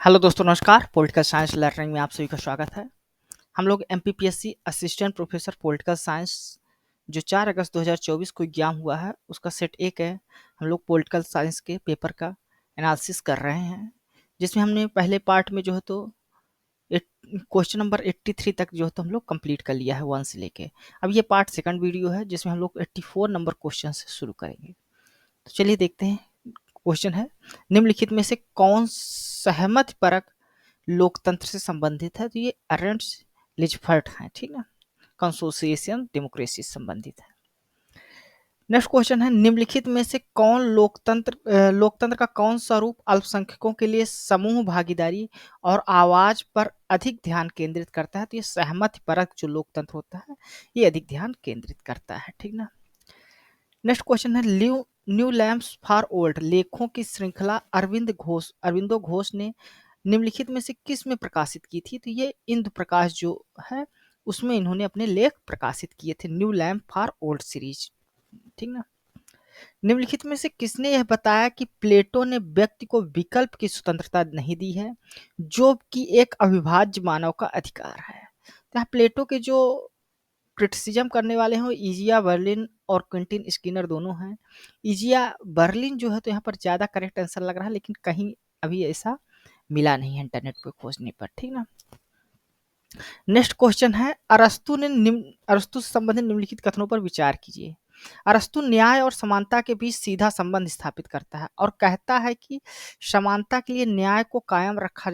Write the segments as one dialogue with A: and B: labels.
A: Hello दोस्तों, नमस्कार। Political science learning में आप सभी का स्वागत है। हम लोग MPPSC assistant professor political science जो 4 अगस्त 2024 को एग्जाम हुआ है उसका सेट 1 है। हम लोग पॉलिटिकल साइंस के पेपर का एनालिसिस कर रहे हैं, जिसमें हमने पहले पार्ट में जो है तो क्वेश्चन नंबर 83 तक जो है तो हम लोग कंप्लीट कर लिया है 1 से लेके। अब ये पार्ट सेकंड वीडियो है जिसमें हम लोग 84 नंबर क्वेश्चन से शुरू करेंगे। तो चलिए देखते हैं। क्वेश्चन है, निम्नलिखित में से कौन सहमति परक लोकतंत्र से संबंधित है? तो ये अरेंट्स लिचफर्ट है, ठीक ना। कंसोसिएशन डेमोक्रेसी से संबंधित है। नेक्स्ट क्वेश्चन है, निम्नलिखित में से कौन लोकतंत्र का कौन सा रूप अल्पसंख्यकों के लिए समूह भागीदारी और आवाज पर अधिक ध्यान केंद्रित करता है? तो ये सहमति परक जो लोकतंत्र होता है ये अधिक ध्यान केंद्रित करता है, ठीक ना। नेक्स्ट क्वेश्चन है, न्यू लैम्प्स फॉर ओल्ड लेखों की श्रृंखला अरविंदो घोष ने निम्नलिखित में से किस में प्रकाशित की थी? तो ये इंदु प्रकाश जो है उसमें इन्होंने अपने लेख प्रकाशित किए थे, new lamp for old series, ठीक ना। निम्नलिखित में से किसने यह बताया कि प्लेटो ने व्यक्ति को विकल्प की स्वतंत्रता नहीं दी है, जो कि एक अविभाज्य मानव का अधिकार है? तो यहाँ प्लेटो के जो क्रिटिसिज्म करने वाले हैं वो इजिया बर्लिन और क्विंटिन स्किनर दोनों हैं। इजिया बर्लिन जो है तो यहाँ पर ज़्यादा करेक्ट आंसर लग रहा है, लेकिन कहीं अभी ऐसा मिला नहीं है इंटरनेट पे खोजने पर, ठीक ना। नेक्स्ट क्वेश्चन है, अरस्तु से संबंधित निम्नलिखित कथनों पर विचार कीजिए। अरस्तु न्याय और समानता के बीच सीधा संबंध स्थापित करता है और कहता है कि समानता के लिए न्याय को कायम रखा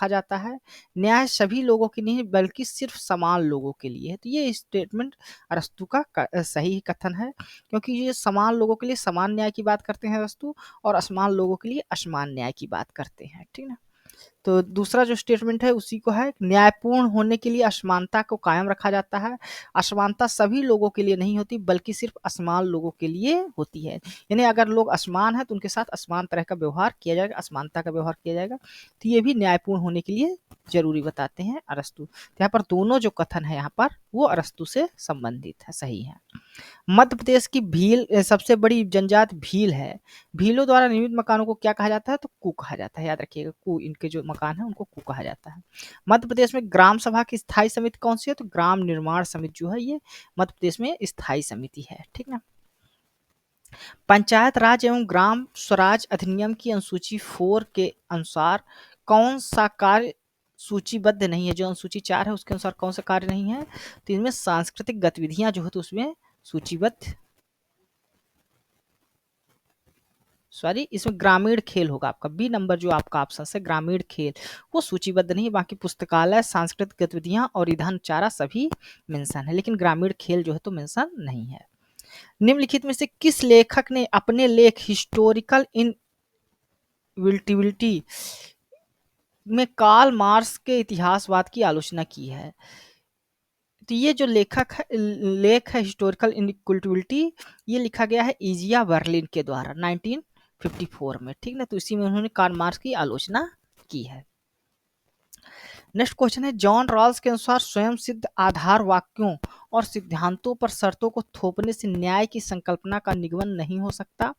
A: जाता है। न्याय सभी लोगों के लिए नहीं बल्कि सिर्फ समान लोगों के लिए है। तो ये स्टेटमेंट अरस्तु का सही कथन है, क्योंकि ये समान लोगों के लिए समान न्याय की बात करते हैं अरस्तु, और असमान लोगों के लिए असमान न्याय की बात करते हैं, ठीक ना। तो दूसरा जो स्टेटमेंट है उसी को है, न्यायपूर्ण होने के लिए असमानता को कायम रखा जाता है। असमानता सभी लोगों के लिए नहीं होती बल्कि सिर्फ असमान लोगों के लिए होती है। यानी अगर लोग असमान हैं तो उनके साथ असमान तरह का व्यवहार किया जाएगा, असमानता का व्यवहार किया जाएगा। तो ये भी न्यायपूर्ण होने के लिए जरूरी बताते हैं अरस्तु। तो यहाँ पर दोनों जो कथन है यहाँ पर वो अरस्तु से संबंधित है, सही है। मध्य प्रदेश की सबसे बड़ी जनजात भील है। भीलों द्वारा निर्मित मकानों को क्या कहा जाता है? तो कू कहा जाता है, याद रखिएगा, कू। इनके जो मकान है उनको कू कहा जाता है। मध्य प्रदेश में ग्राम सभा की स्थायी समिति कौन सी है? तो ग्राम निर्माण समिति जो है ये मध्य प्रदेश में स्थायी समिति है, ठीक ना। पंचायत राज एवं ग्राम स्वराज अधिनियम की अनुसूची 4 के अनुसार कौन सा कार्य सूचीबद्ध नहीं है? जो अनुसूची 4 है उसके अनुसार कौन सा कार्य नहीं है? तो इनमें सांस्कृतिक गतिविधियां जो है तो उसमें सूचीबद्ध, सॉरी, इसमें ग्रामीण खेल होगा आपका। बी नंबर जो आपका ऑप्शन है ग्रामीण खेल, वो सूचीबद्ध नहीं है। बाकी पुस्तकालय, सांस्कृतिक गतिविधियां और ईंधन चारा सभी मेंशन है, लेकिन ग्रामीण खेल जो है तो मेंशन नहीं है। निम्नलिखित में से किस लेखक ने अपने लेख हिस्टोरिकल इनविल्टिबिलिटी में कार्ल मार्क्स के इतिहासवाद की आलोचना की है? तो ये जो लेख है हिस्टोरिकल इनइक्वलिटी, ये लिखा गया है इजिया बर्लिन के द्वारा 1954 में, ठीक ना। तो इसी में उन्होंने कार्ल मार्क्स की आलोचना की है। नेक्स्ट क्वेश्चन है, जॉन रॉल्स के अनुसार स्वयं सिद्ध आधार वाक्यों और सिद्धांतों पर शर्तों को थोपने से न्याय की संकल्पना का निगमन नहीं हो सकता।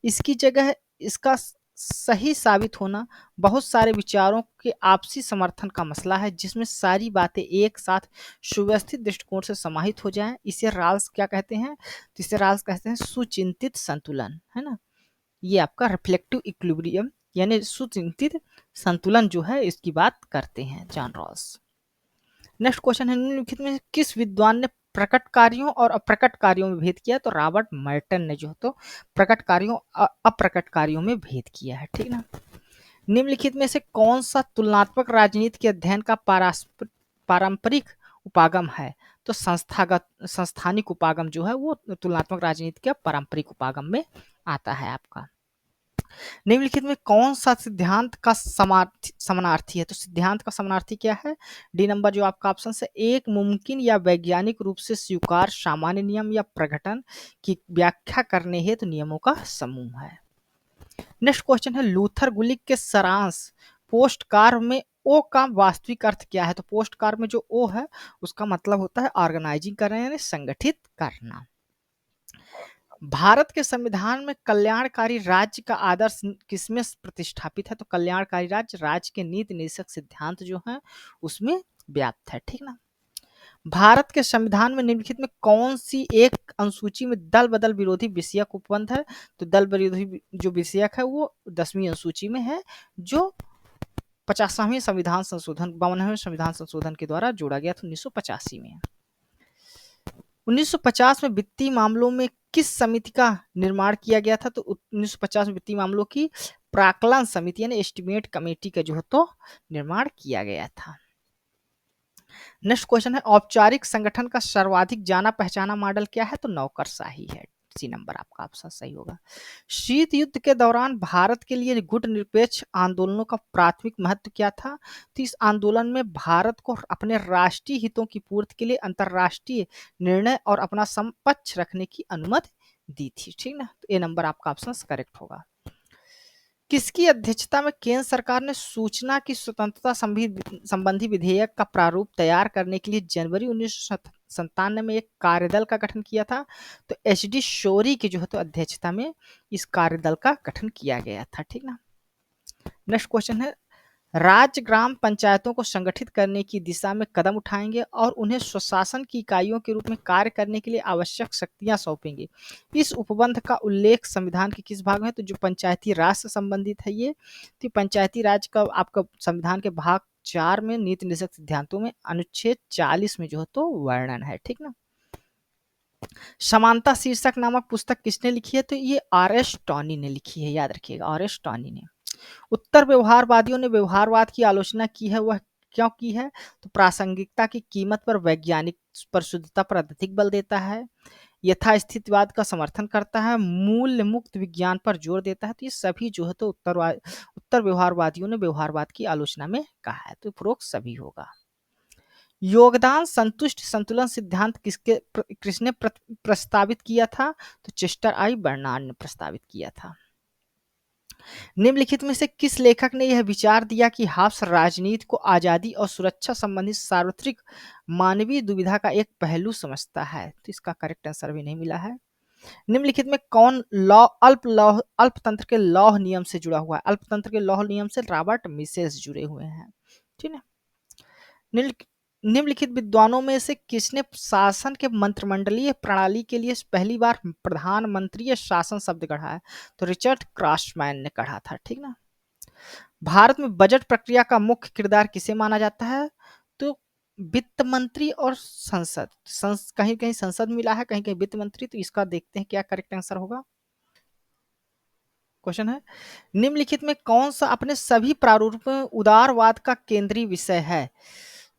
A: इसकी जगह इसका सही साबित होना बहुत सारे विचारों के आपसी समर्थन का मसला है, जिसमें सारी बातें एक साथ सुव्यवस्थित दृष्टिकोण से समाहित हो जाएं। इसे राल्स क्या कहते हैं? तो इसे राल्स कहते हैं सुचिंतित संतुलन, है ना। ये आपका रिफ्लेक्टिव इक्विलिब्रियम यानी सुचिंतित संतुलन जो है इसकी बात करते हैं जॉन रॉल्स। नेक्स्ट क्वेश्चन है, निम्नलिखित में किस विद्वान ने प्रकट कार्यों और अप्रकट कार्यों में भेद किया? तो रॉबर्ट मर्टन ने जो तो प्रकट कार्यों अप्रकट कार्यों में भेद किया है, ठीक ना। निम्नलिखित में से कौन सा तुलनात्मक राजनीति के अध्ययन का पारंपरिक उपागम है? तो संस्थानिक उपागम जो है वो तुलनात्मक राजनीति के पारंपरिक उपागम में आता है आपका। निम्नलिखित में कौन सा सिद्धांत का समानार्थी है? तो सिद्धांत का समानार्थी क्या है? डी नंबर जो आपका ऑप्शन है, एक मुमकिन या वैज्ञानिक रूप से स्वीकार सामान्य नियम या प्रकटन की व्याख्या करने हेतु नियमों का समूह है। नेक्स्ट क्वेश्चन है, लूथर गुलिक के सारांश पोस्ट कार्य में ओ का वास्तविक अर्थ क्या है? तो पोस्ट कार्य में जो ओ है उसका मतलब होता है ऑर्गेनाइजिंग करना यानी संगठित करना। भारत के संविधान में कल्याणकारी राज्य का आदर्श किसमें प्रतिष्ठापित है? तो कल्याणकारी राज्य के नीति निर्देशक सिद्धांत जो है उसमें व्याप्त है, ठीक ना। भारत के संविधान में निम्नलिखित में कौन सी एक अनुसूची में दल बदल विरोधी विषयक उपबंध है? तो दल विरोधी जो विषयक है वो 10वीं अनुसूची में है, जो 50वें संविधान संशोधन 52वें संविधान संशोधन के द्वारा जोड़ा गया था 1985 में। 1950 में वित्तीय मामलों में किस समिति का निर्माण किया गया था? तो 1950 में वित्तीय मामलों की प्राक्कलन समिति यानी एस्टिमेट कमेटी का जो है तो निर्माण किया गया था। नेक्स्ट क्वेश्चन है, औपचारिक संगठन का सर्वाधिक जाना पहचाना मॉडल क्या है? तो नौकरशाही है। सी नंबर आपका ऑप्शन सही होगा। शीत युद्ध के दौरान भारत के लिए गुटनिरपेक्ष आंदोलनों का प्राथमिक महत्व क्या था? तो इस आंदोलन में भारत को अपने राष्ट्रीय हितों की पूर्ति के लिए अंतरराष्ट्रीय निर्णय और अपना समपक्ष रखने की अनुमति दी थी, ठीक ना। तो ए नंबर आपका ऑप्शन करेक्ट होगा। किसकी अध्यक्षता में केंद्र सरकार ने सूचना की स्वतंत्रता संबंधी विधेयक का प्रारूप तैयार करने के लिए जनवरी 1997 में एक कार्यदल का गठन किया था? तो एच डी शोरी की जो है तो अध्यक्षता में इस कार्यदल का गठन किया गया था, ठीक ना। नेक्स्ट क्वेश्चन है, राज्य ग्राम पंचायतों को संगठित करने की दिशा में कदम उठाएंगे और उन्हें स्वशासन की इकाइयों के रूप में कार्य करने के लिए आवश्यक शक्तियां सौंपेंगे। इस उपबंध का उल्लेख संविधान के किस भाग में है? तो जो पंचायती राज से संबंधित है ये, तो पंचायती राज का आपका संविधान के भाग 4 में नीति निर्देशक सिद्धांतों में अनुच्छेद 40 में जो है तो वर्णन है, ठीक ना। समानता शीर्षक नामक पुस्तक किसने लिखी है? तो ये आर एस टॉनी ने लिखी है, याद रखिएगा, आर एस टॉनी ने। उत्तर व्यवहारवादियों ने व्यवहारवाद की आलोचना की है, वह क्यों की है? तो प्रासंगिकता की कीमत पर, वैज्ञानिक परिशुद्धता पर अधिक बल देता है, यथास्थितिवाद का समर्थन करता है, मूल्य मुक्त विज्ञान पर जोर देता है। तो ये सभी जो है तो उत्तर व्यवहारवादियों ने व्यवहारवाद की आलोचना में कहा है, तो उपरोक्त सभी होगा। योगदान संतुष्ट संतुलन सिद्धांत किसने प्रस्तावित किया था? तो चेस्टर आई बर्नार्ड ने प्रस्तावित किया था। निम्नलिखित में से किस लेखक ने यह विचार दिया कि हाब्स राजनीति को आजादी और सुरक्षा संबंधी सार्वत्रिक मानवीय दुविधा का एक पहलू समझता है? तो इसका करेक्ट आंसर भी नहीं मिला है। निम्नलिखित में कौन अल्पतंत्र के लौह नियम से जुड़ा हुआ है? अल्पतंत्र के लौह नियम से रॉबर्ट मिसेस जुड़े हुए हैं, ठीक है। निम्नलिखित विद्वानों में से किसने शासन के मंत्रिमंडलीय प्रणाली के लिए पहली बार प्रधानमंत्री शासन शब्द गढ़ा है? तो रिचर्ड क्रॉसमैन ने गढ़ा था, ठीक ना। भारत में बजट प्रक्रिया का मुख्य किरदार किसे माना जाता है? तो वित्त मंत्री और संसद। कहीं कहीं संसद मिला है, कहीं कहीं वित्त मंत्री, तो इसका देखते हैं क्या करेक्ट आंसर होगा। क्वेश्चन है, निम्नलिखित में कौन सा अपने सभी प्रारूप में उदारवाद का केंद्रीय विषय है?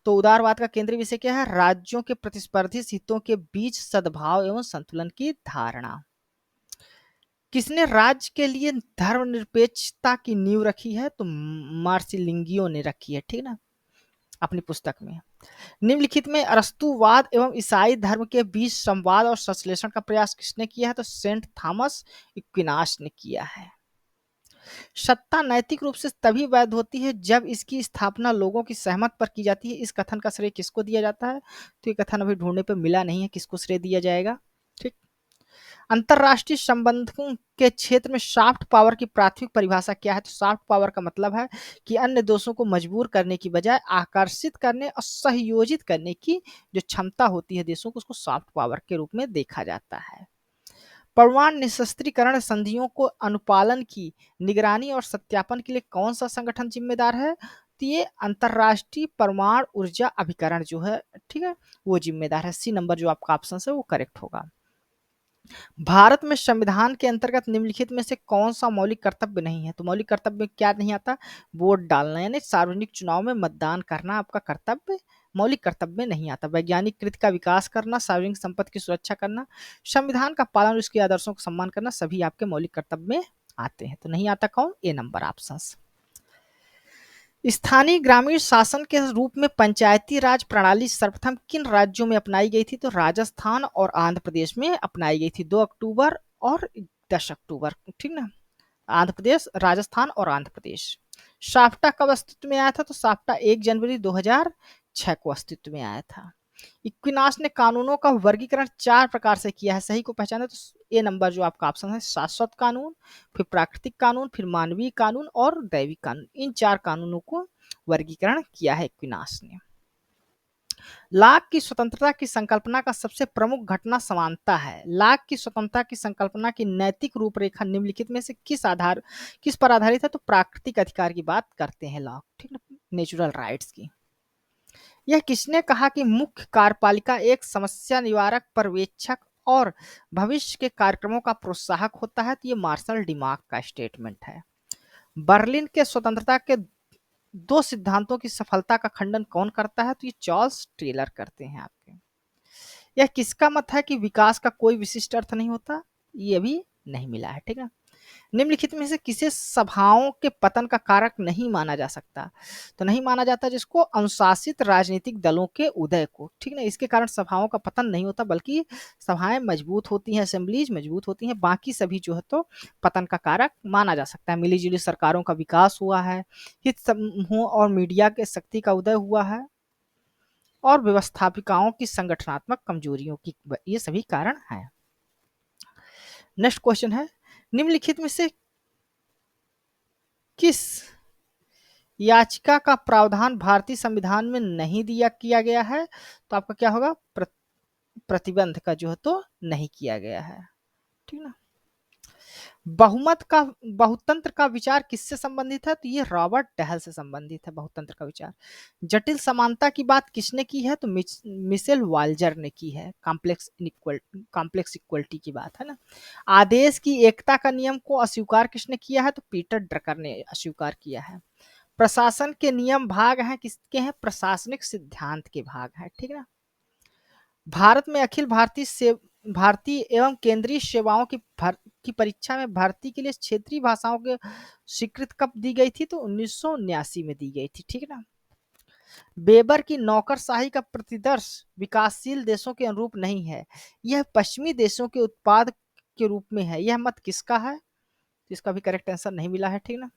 A: तो उदारवाद का केंद्रीय विषय क्या है? राज्यों के प्रतिस्पर्धी हितों के बीच सद्भाव एवं संतुलन की धारणा। किसने राज्य के लिए धर्मनिरपेक्षता की नींव रखी है? तो मार्सिलिंगियो ने रखी है, ठीक ना, अपनी पुस्तक में। निम्नलिखित में अरस्तुवाद एवं ईसाई धर्म के बीच संवाद और संश्लेषण का प्रयास किसने किया है? तो सेंट थॉमस एक्विनास ने किया है। सत्ता नैतिक रूप से तभी वैध होती है जब इसकी स्थापना लोगों की सहमत पर की जाती है। इस कथन का श्रेय किसको दिया जाता है? तो ये कथन अभी ढूंढने पर मिला नहीं है, किसको श्रेय दिया जाएगा, ठीक। अंतरराष्ट्रीय संबंधों के क्षेत्र में सॉफ्ट पावर की प्राथमिक परिभाषा क्या है? तो सॉफ्ट पावर का मतलब है कि अन्य देशों को मजबूर करने की बजाय आकर्षित करने और सहयोजित करने की जो क्षमता होती है देशों को, उसको सॉफ्ट पावर के रूप में देखा जाता है। परमाणु निशस्त्रीकरण संधियों को अनुपालन की निगरानी और सत्यापन के लिए कौन सा संगठन जिम्मेदार है? तो ये अंतरराष्ट्रीय परमाणु ऊर्जा अभिकरण जो है, ठीक है, वो जिम्मेदार है। सी नंबर जो आपका ऑप्शन है वो करेक्ट होगा। भारत में संविधान के अंतर्गत निम्नलिखित में से कौन सा मौलिक कर्तव्य नहीं है? तो मौलिक कर्तव्य में क्या नहीं आता? वोट डालना, यानी सार्वजनिक चुनाव में मतदान करना आपका कर्तव्य मौलिक कर्तव्य में नहीं आता। वैज्ञानिक कृति का विकास करना, सार्वजनिक संपत्ति की सुरक्षा करना, संविधान का पालन और उसके आदर्शों को सम्मान करना, सभी आपके मौलिक कर्तव्य में आते हैं। तो नहीं आता कौन? ए नंबर ऑप्शन। स्थानीय ग्रामीण शासन के रूप में पंचायती राज प्रणाली सर्वप्रथम किन राज्यों में अपनाई गई थी? तो राजस्थान और आंध्र प्रदेश में अपनाई गई थी 2 अक्टूबर और 10 अक्टूबर, ठीक ना। आंध्र प्रदेश, राजस्थान और आंध्र प्रदेश। साफ्टा कब अस्तित्व में आया था? तो साफ्टा 1 जनवरी 2006 को अस्तित्व में आया था। इक्विनास ने कानूनों का वर्गीकरण 4 प्रकार से किया है, सही को पहचाने तो ए नंबर जो आपका ऑप्शन है शाश्वत कानून, फिर प्राकृतिक कानून, फिर मानवीय कानून और दैविक कानून। इन 4 कानूनों को वर्गीकरण किया है इक्विनास ने। लाक की स्वतंत्रता की संकल्पना का सबसे प्रमुख घटना समानता है। लाक की स्वतंत्रता की संकल्पना की नैतिक रूपरेखा निम्नलिखित में से किस पर आधारित है? तो प्राकृतिक अधिकार की बात करते हैं लॉक, ठीक है, नेचुरल राइट्स की। यह किसने कहा कि मुख्य कार्यपालिका एक समस्या निवारक, पर्यवेक्षक और भविष्य के कार्यक्रमों का प्रोत्साहक होता है? तो ये मार्शल डिमार्क का स्टेटमेंट है। बर्लिन के स्वतंत्रता के 2 सिद्धांतों की सफलता का खंडन कौन करता है? तो ये चार्ल्स टेलर करते हैं आपके। यह किसका मत है कि विकास का कोई विशिष्ट अर्थ नहीं होता? ये भी नहीं मिला है, ठीक है। निम्नलिखित में से किसे सभाओं के पतन का कारक नहीं माना जा सकता? तो नहीं माना जाता जिसको अनुशासित राजनीतिक दलों के उदय को, ठीक ना, इसके कारण सभाओं का पतन नहीं होता बल्कि सभाएं मजबूत होती हैं, असेंबलीज मजबूत होती हैं, बाकी सभी जो है तो पतन का कारक माना जा सकता है। मिली-जुली सरकारों का विकास हुआ है, हित समूहों और मीडिया के शक्ति का उदय हुआ है और व्यवस्थापिकाओं की संगठनात्मक कमजोरियों की, ये सभी कारण हैं। नेक्स्ट क्वेश्चन है, निम्नलिखित में से किस याचिका का प्रावधान भारतीय संविधान में नहीं किया गया है? तो आपका क्या होगा? प्रतिबंध का जो है तो नहीं किया गया है, ठीक ना। बहुतंत्र का विचार किससे संबंधित है? तो ये रॉबर्ट डहल से संबंधित है बहुतंत्र का विचार। जटिल समानता की बात किसने की है? तो मिशेल वाल्जर ने की है। कॉम्प्लेक्स इक्वलिटी की बात है ना। आदेश की एकता का नियम को अस्वीकार किसने किया है? तो पीटर ड्रकर ने अस्वीकार किया है। प्रशासन के नियम भाग हैं किसके हैं? प्रशासनिक सिद्धांत के भाग हैं, ठीक है ना। भारत में अखिल भारतीय एवं केंद्रीय सेवाओं की परीक्षा में भर्ती के लिए क्षेत्रीय भाषाओं के स्वीकृत कब दी गई थी? तो 1979 में दी गई थी, ठीक है ना। वेबर की नौकरशाही का प्रतिदर्श विकासशील देशों के अनुरूप नहीं है, यह पश्चिमी देशों के उत्पाद के रूप में है। यह मत किसका है? इसका भी करेक्ट आंसर नहीं मिला है, ठीक ना।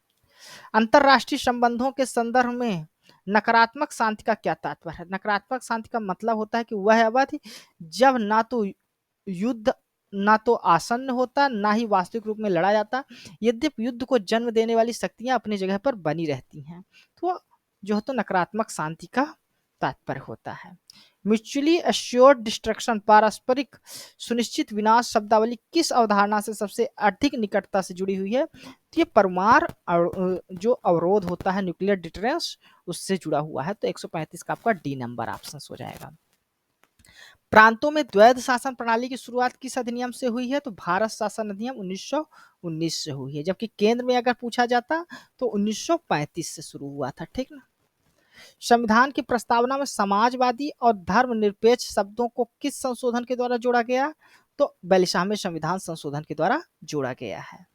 A: अंतरराष्ट्रीय संबंधों के संदर्भ में नकारात्मक शांति का क्या तात्पर्य है? नकारात्मक शांति का मतलब होता है कि वह अवधि जब युद्ध ना तो आसन्न होता, ना ही वास्तविक रूप में लड़ा जाता, यद्यपि युद्ध को जन्म देने वाली शक्तियां अपनी जगह पर बनी रहती हैं। तो जो है तो नकारात्मक शांति का तात्पर्य होता है। म्यूचुअली अश्योर्ड डिस्ट्रक्शन, पारस्परिक सुनिश्चित विनाश शब्दावली किस अवधारणा से सबसे अधिक निकटता से जुड़ी हुई है? तो ये परमाणु जो अवरोध होता है, न्यूक्लियर डिटरेंस, उससे जुड़ा हुआ है। तो 135 का आपका डी नंबर ऑप्शन हो जाएगा। प्रांतों में द्वैध शासन प्रणाली की शुरुआत किस अधिनियम से हुई है? तो भारत शासन अधिनियम 1919 से हुई है, जबकि केंद्र में अगर पूछा जाता तो 1935 से शुरू हुआ था, ठीक ना। संविधान की प्रस्तावना में समाजवादी और धर्मनिरपेक्ष शब्दों को किस संशोधन के द्वारा जोड़ा गया? तो 42वें संविधान संशोधन के द्वारा जोड़ा गया है।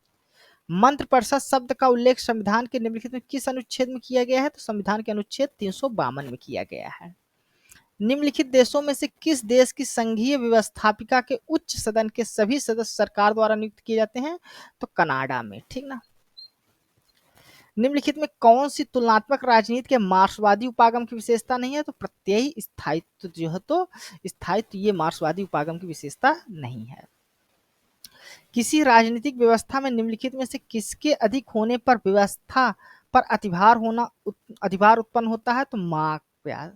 A: मंत्रिपरिषद शब्द का उल्लेख संविधान के निम्नलिखित में किस अनुच्छेद में किया गया है? तो संविधान के अनुच्छेद 352 में किया गया है। निम्नलिखित देशों में से किस देश की संघीय व्यवस्थापिका के उच्च सदन के सभी सदस्य सरकार द्वारा नियुक्त किए जाते हैं? तो कनाडा में, ठीक ना। निम्नलिखित में कौन सी तुलनात्मक राजनीति के मार्क्सवादी उपागम की विशेषता नहीं है? तो प्रत्ययी स्थायित्व जो है तो स्थायित्व, ये मार्क्सवादी उपागम की विशेषता नहीं है। किसी राजनीतिक व्यवस्था में निम्नलिखित में से किसके अधिक होने पर व्यवस्था पर अधिभार उत्पन्न होता है? तो मांग,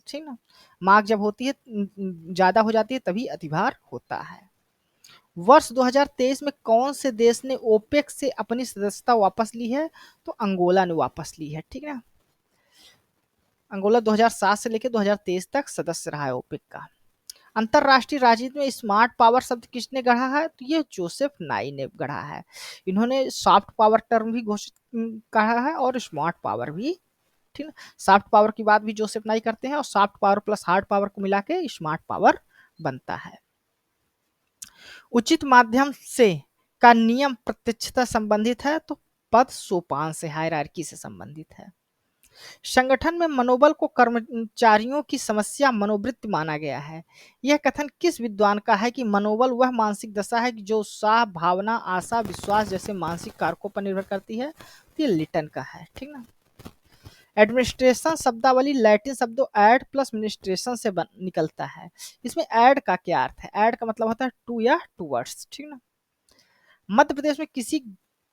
A: ठीक ना। मांग जब होती है, ज्यादा हो जाती है, तभी अधिभार होता है। वर्ष 2023 में कौन से देश ने ओपेक से अपनी सदस्यता वापस ली है? तो अंगोला ने वापस ली है, ठीक है। अंगोला 2007 से लेकर 2023 तक सदस्य रहा है ओपेक का। अंतरराष्ट्रीय राजनीति में स्मार्ट पावर शब्द किसने गढ़ा है? तो ये जोसेफ नाई ने गढ़ा है। इन्होंने सॉफ्ट पावर टर्म भी घोषित कहा है और स्मार्ट पावर भी, ठीक है। सॉफ्ट पावर की बात भी जोसेफ नाई करते हैं और soft power plus hard power को मिला के स्मार्ट पावर बनता है। उचित माध्यम से का नियम प्रत्यक्षता संबंधित है, तो पद सोपान से, हायरार्की से संबंधित है। संगठन में मनोबल को कर्मचारियों की समस्या मनोवृत्ति माना गया है। यह कथन किस विद्वान का है कि मनोबल वह मानसिक दशा है जो उत्साह, भावना, आशा, विश्वास जैसे मानसिक कारकों पर निर्भर करती है? तो ये लिटन का है, ठीक ना। एडमिनिस्ट्रेशन शब्दावली लैटिन शब्दों ऐड प्लस मिनिस्ट्रेशन से निकलता है। इसमें ऐड का क्या अर्थ है? ऐड का मतलब होता है टू या टूवर्ड्स, ठीक ना। मध्य प्रदेश में किसी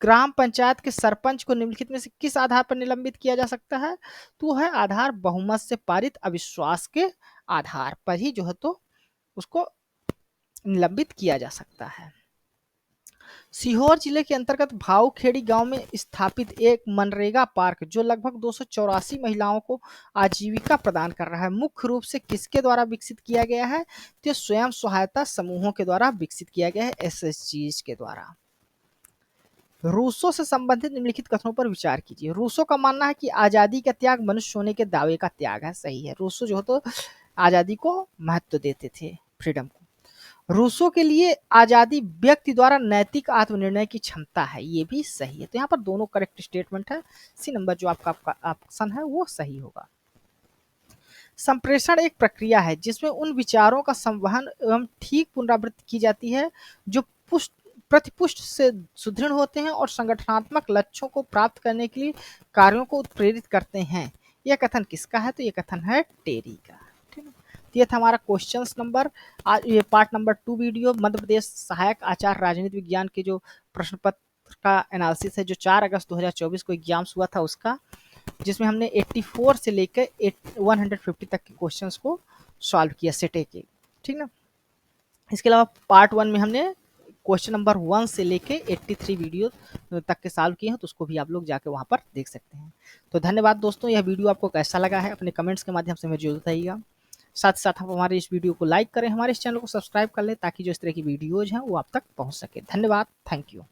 A: ग्राम पंचायत के सरपंच को निम्नलिखित में से किस आधार पर निलंबित किया जा सकता है? तो है आधार बहुमत से पारित अविश्वास के आधार पर ही जो है तो उसको निलंबित किया जा सकता है। सीहोर जिले के अंतर्गत भाऊखेड़ी गांव में स्थापित एक मनरेगा पार्क जो लगभग 284 महिलाओं को आजीविका प्रदान कर रहा है, मुख्य रूप से किसके द्वारा विकसित किया गया है? तो स्वयं सहायता समूहों के द्वारा विकसित किया गया है, एसएचजीज के द्वारा। रूसो से संबंधित निम्नलिखित कथनों पर विचार कीजिए। रूसो का मानना है कि आजादी का त्याग मनुष्य होने के दावे का त्याग है, सही है। रूसो जो है तो आजादी को महत्व देते थे, फ्रीडम को। रूसो के लिए आजादी व्यक्ति द्वारा नैतिक आत्मनिर्णय की क्षमता है, ये भी सही है। तो यहाँ पर दोनों करेक्ट स्टेटमेंट है। सी नंबर जो आपका ऑप्शन है वो सही होगा। संप्रेषण एक प्रक्रिया है जिसमें उन विचारों का संवहन एवं ठीक पुनरावृत्ति की जाती है जो प्रतिपुष्ट से सुदृढ़ होते हैं और संगठनात्मक लक्ष्यों को प्राप्त करने के लिए कार्यों को उत्प्रेरित करते हैं। यह कथन किसका है? तो यह कथन है टेरी का, ठीक है। तो ये था हमारा क्वेश्चंस नंबर, ये part number 2 video Madhya Pradesh सहायक आचार्य राजनीति विज्ञान के जो प्रश्न पत्र का एनालिसिस है जो 4 अगस्त 2024 को एग्जाम्स हुआ था उसका, जिसमें हमने 84 से लेकर 150 तक के क्वेश्चंस को सॉल्व किया सेट ए के, ठीक ना। इसके अलावा पार्ट 1 में हमने क्वेश्चन नंबर 1 से लेके 83 वीडियो तक के सॉल्व किए हैं, तो उसको भी आप लोग जाके वहाँ पर देख सकते हैं। तो धन्यवाद दोस्तों, यह वीडियो आपको कैसा लगा है अपने कमेंट्स के माध्यम से मुझे जरूर बताइएगा। साथ ही साथ आप हमारे इस वीडियो को लाइक करें, हमारे इस चैनल को सब्सक्राइब कर लें ताकि जो इस तरह की वीडियोज़ हैं वो आप तक पहुँच सके। धन्यवाद, थैंक यू।